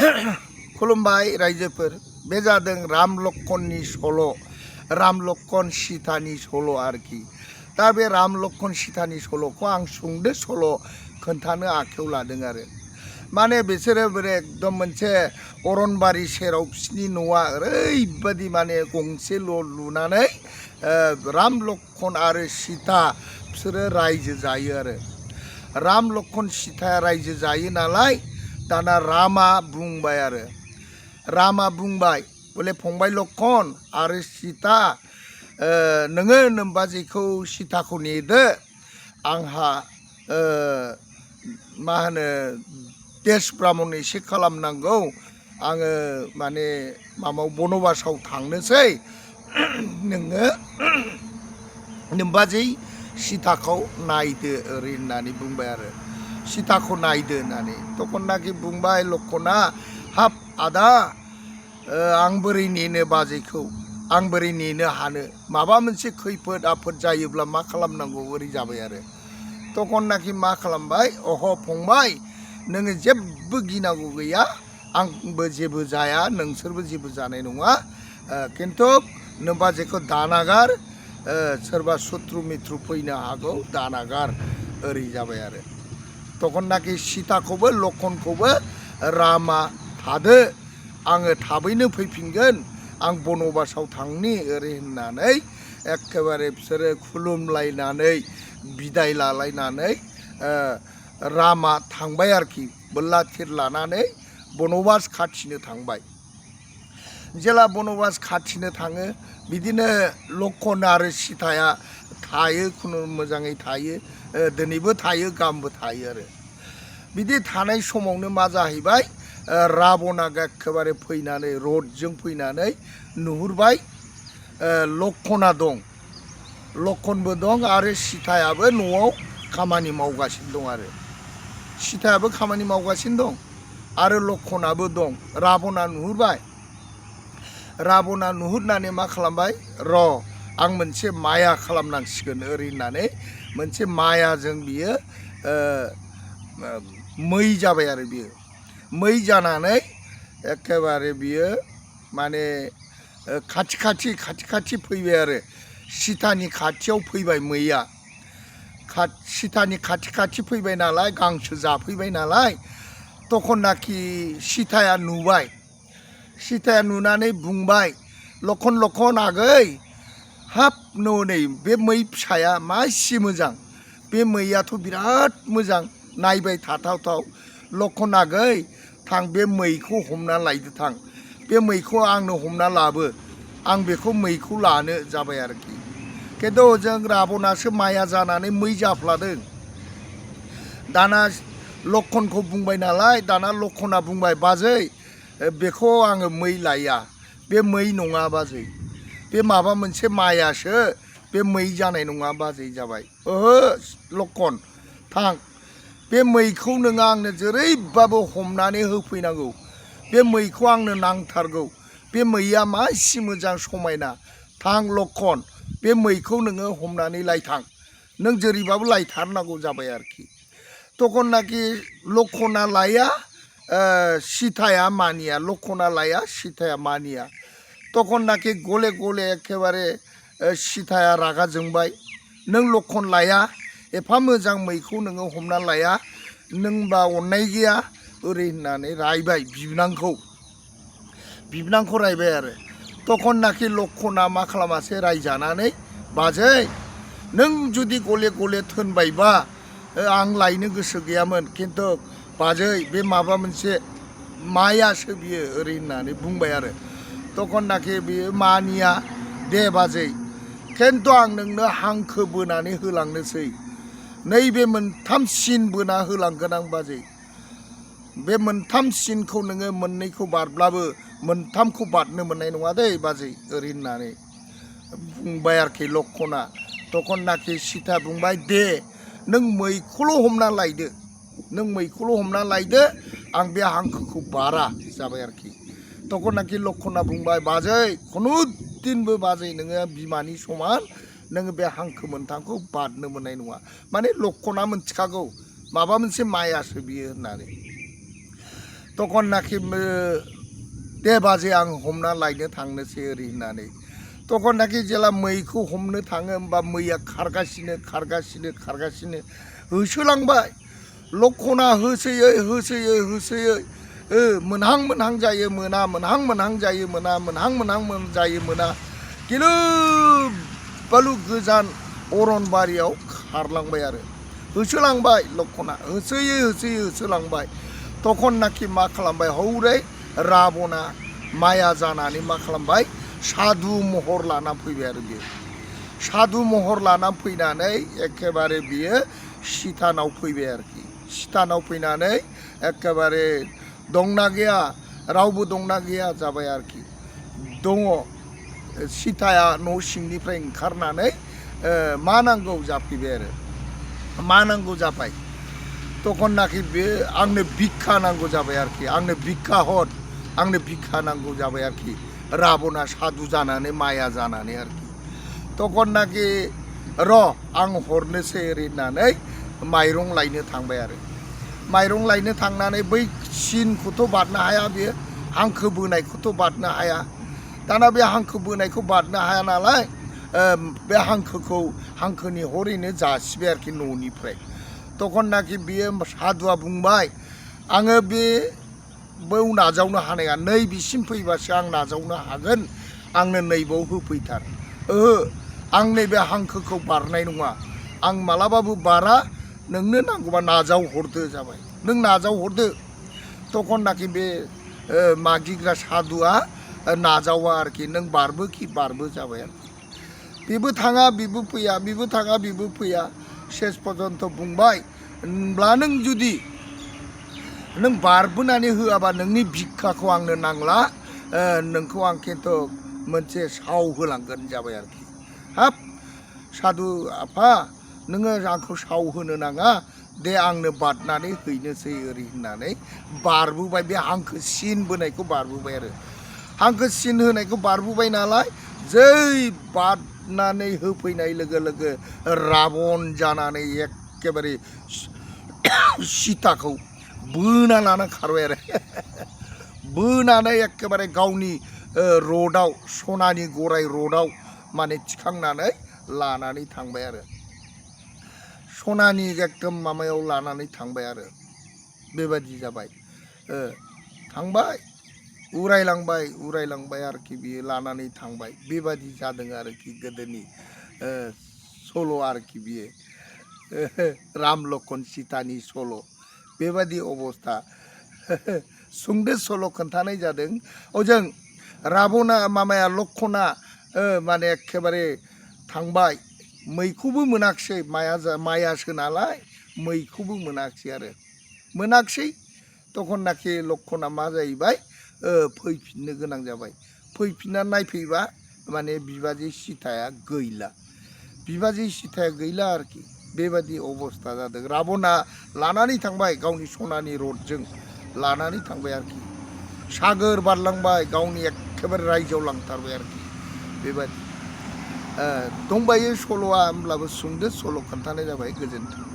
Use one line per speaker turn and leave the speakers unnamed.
खुलुमबाय रायजोफोर बे जादों राम लक्ष्मणनि सल' राम लक्ष्मण सीतानि सल' आरोखि दा बे राम लक्ष्मण सीतानि सल'खौ आं सुंद' सल' खोन्थानो आखायाव लादों आरो माने बिसोरो एकदम मोनसे अरनबारि सेराव बिसिनि न'आ ओरैबायदि माने गंसेल' लुनानै राम लक्ष्मण आरो सीता बिसोरो रायजो जायो आरो राम लक्ष्मण सीताया रायजो जायो नालाय दाना रामा बुंबाय आरो रामा बुंबाय बोले फंबाय लक्ष्मण आरो सीता नोङो नोमबाजैखौ सीताखौ नेदो आंहा मा होनो देश ब्राह्मण एसे खालामनांगौ आङो माने माबायाव बनबासाव थांनोसै नोङो नोमबाजै सीताखौ नायदो ओरै होननानै बुंबाय आरो सीताखौ नायदो होननानै तखननाखि बुंबाय लक्ष्मणा हाब आदा आं बोरै नेनो बाजैखौ आं बोरै नेनो हानो माबा मोनसे खैफोद आफोद जायोब्ला मा खालामनांगौ ओरै जाबाय आरो तखननाखि मा खालामबाय अह फंबाय नोङो जेबो गिनांगौ गैया आंबो जेबो जाया नोंसोरबो जेबो जानाय नङा खिन्थु नोमबाजैखौ दानागार सोरबा सुथ्रु मिथ्रु फैनो हागौ दानागार ओरै जाबाय आरो तखननाखि सीताखौबो लक्ष्मणखौबो रामा थादो आङो थाबैनो फैफिनगोन आं बनबासाव थांनि ओरै होननानै एखेबारे बिसोरो खुलुमलायनानै बिदाय लालायनानै रामा थांबाय आरोखि बोल्ला थिर लानानै बनबास खाथिनो थांबाय जेला बनबास खाथिनो थाङो बिदिनो लक्ष्मण आरो सीताया थायो खुनु मोजाङै थायो दिनैबो थायो गाबोनबो थायो आरो बिदि थानाय समावनो मा जाहैबाय राबना एखेबारे फैनानै रथजों फैनानै नुहुरबाय लक्ष्मणा दं लक्ष्मणबो दं आरो सीतायाबो न'आव खामानि मावगासिनो दं आरो सीतायाबो खामानि मावगासिनो दं आरो लक्ष्मणाबो दं राबना नुहुरबाय राबना नुहुरनानै मा खालामबाय र' आं मोनसे माया खालामनांसिगोन ओरै होननानै मोनसे मायाजों बियो मै जाबाय आरो बियो मै जानानै एखेबारे बियो माने खाथि खाथि फैबाय आरो सीतानि खाथियाव फैबाय मैया सीतानि खाथि फैबाय नालाय गांसो जाफैबाय नालाय तखननाखि सीताया नुबाय सीताया नुनानै बुंबाय लक्ष्मण आगै हाब नै बे मै फिसाया मासि मोजां बे मैयाथ' बिराद मोजां नायबाय थाथावथाव लक्ष्मण आगै थां बे मैखौ हमना लायदो थां बे मैखौ आंनो हमना लाबो आं बेखौ मैखौ लानो जाबाय आरोखि खिन्थु जों राबनासो माया जानानै मै जाफ्लादों दाना लक्ष्मणखौ बुंबाय नालाय दाना लक्ष्मणा बुंबाय बाजै बेखौ आङो मै लाया बे मै नङा बाजै बे माबा मोनसे मायासो बे मै जानाय नङा बाजै जाबाय ओहो लक्ष्मण थां बे मैखौ नोङो आंनो जेरैबाबो हमनानै होफैनांगौ बे मैखौ आंनो नांथारगौ बे मैया मासि मोजां समायना थां लक्ष्मण बे मैखौ नोङो हमनानै लायथां नों जेरैबाबो लायथारनांगौ जाबाय आरोखि तखननाखि लक्ष्मणा लाया सीताया मानिया लक्ष्मणा लाया सीताया मानिया तखननाखि गले गले एखेबारे सीताया रागा जोंबाय नों लक्ष्मण लाया एफा मोजां मैखौ नोङो हमना लाया नोंबा अननाय गैया ओरै होननानै रायबाय बिबनांखौ रायबाय आरो तखननाखि लक्ष्मणा मा खालामासै रायजानानै बाजै नों जुदि गले गले थोनबायबा आं लायनो गोसो गैयामोन खिन्थु बाजै बे माबा मोनसे मायासो बियो ओरै होननानै बुंबाय आरो तखननाखि बियो मानिया दे बाजै खिन्थु आं नोंनो हांखो बोनानै होलांनोसै नैबे मोनथाम सिन बोना होलांगोन आं बाजै बे मोनथाम सिनखौ नोङो मोननैखौ बारब्लाबो मोनथामखौ बारनो मोननाय नङा दै बाजै ओरै होननानै बुंबाय आरोखि लक्ष्मणा तखननाखि सीता बुंबाय दे नों मैखौल' हमना लायदो आं बे हांखोखौ बारा जाबाय आरोखि तखननाखि लक्ष्मणा बुंबाय बाजै खुनु दिनबो बाजै नोङो बिमानि समान नोङो बे हांखो मोनथामखौ बारनो मोननाय नङा माने लक्ष्मणा मोनथिखागौ माबा मोनसे मायासो बियो होननानै तखननाखि दे बाजे आं हमना लायनो थांनोसै ओरै होननानै तखननाखि जेला मैखौ हमनो थाङो होमबा मैया खारगासिनो होसोलांबाय लक्षणा होसोयै मोनहां जायो मोनहां जायो गिलु बालु गोजान अरनबारियाव खारलांबाय आरो होसोलांबाय लक्षणा होसोलांबाय तखननाखि मा खालामबाय हौरै राबना माया जानानै मा खालामबाय साधु महर लाना फैबाय आरो बियो साधु महर लाना फैनानै एखेबारे बियो सीतानाव फैबाय आरोखि सीतानाव फैनानै एखेबारे दंना गैया रावबो दंना गैया जाबाय आरोखि दङ सीताया न' सिंनिफ्राय ओंखारनानै मा नांगौ जाफैबाय आरो मा नांगौ जाबाय तखननाखि बे आंनो भिक्षा नांगौ जाबाय आरोखि आंनो भिक्षा नांगौ जाबाय आरोखि राबना साधु जानानै माया जानानै आरोखि तखननाखि र' आं हरनोसै ओरै होननानै माइरं लायनो थांबाय आरो माइरं लायनो थांनानै बै सिनखौथ' बारनो हाया बेयो हांखो बोनायखौथ' बारनो हाया दाना बे हांखो बोनायखौ बारनो हाया नालाय बे हांखोनि हरैनो जासिबाय आरोखि न'निफ्राय तखननाखि बियो साधुआ बुंबाय आङो बेयाव नाजावनो हानाया नैबेसिम फैबासो आं नाजावनो हागोन आंनो नैबाव होफैथार आं नैबे हांखोखौ बारनाय नङा आं मालाबाबो बारा नोंनो नांगौबा नाजावहरदो जाबाय नों नाजावहरदो तखननाखि बे मागिग्रा साधुआ नाजावा आरोखि नों बारबो जाबाय आरोखि बेबो थाङा बेबो फैया शेष पर्यन्त बुंबाय होनब्ला नों जुदि नों बारबोनानै होआबा नोंनि भिक्षाखौ आंनो नांला नोंखौ आं खिन्थु मोनसे साव होलांगोन जाबाय आरोखि हाब साधु आफा नोङो आंखौ साव होनो नाङा दे आंनो बारनानै हैनोसै ओरै होननानै बारबोबाय बे हांखो सिन बोनायखौ बारबोबाय आरो हांखो सिन होनायखौ बारबोबाय नालाय जै बारनानै होफैनाय लोगो लोगो राबन जानानै एखेबारे सीताखौ बोना लाना खारबाय आरो बोनानै एखेबारे गावनि रथआव सनानि गराय रथआव माने थिखांनानै लानानै थांबाय आरो सनानि एकदम माबायाव लानानै थांबाय आरो बेबादि जाबाय थांबाय उरायलांबाय आरोखि बियो लानानै थांबाय बेबादि जादों आरोखि गोदोनि सल' आरोखि बियो राम लक्षण सीतानि सल' बेबादि अबस्था सुंद' सल' खोन्थानाय जादों ओजों राबना लक्षणा माने एखेबारे थांबाय मैखौबो मोनाखिसै मायासो नालाय मैखौबो मोनाखिसै तखननाखि लक्षणा मा जाहैबाय फैफिननो गोनां जाबाय फैफिनना नायफैबा माने बिबाजै सीताया गैला आरोखि बेबादि अबस्था जादों राबना लानानै थांबाय गावनि सनानि रथजों लानानै थांबाय आरोखि सागोर बारलांबाय गावनि एखेबारे रायजोआव लांथारबाय आरोखि बेबादि दंबायो सल'आ होमब्लाबो सुंद' सल' खोन्थानाय जाबाय गोजोन्थों।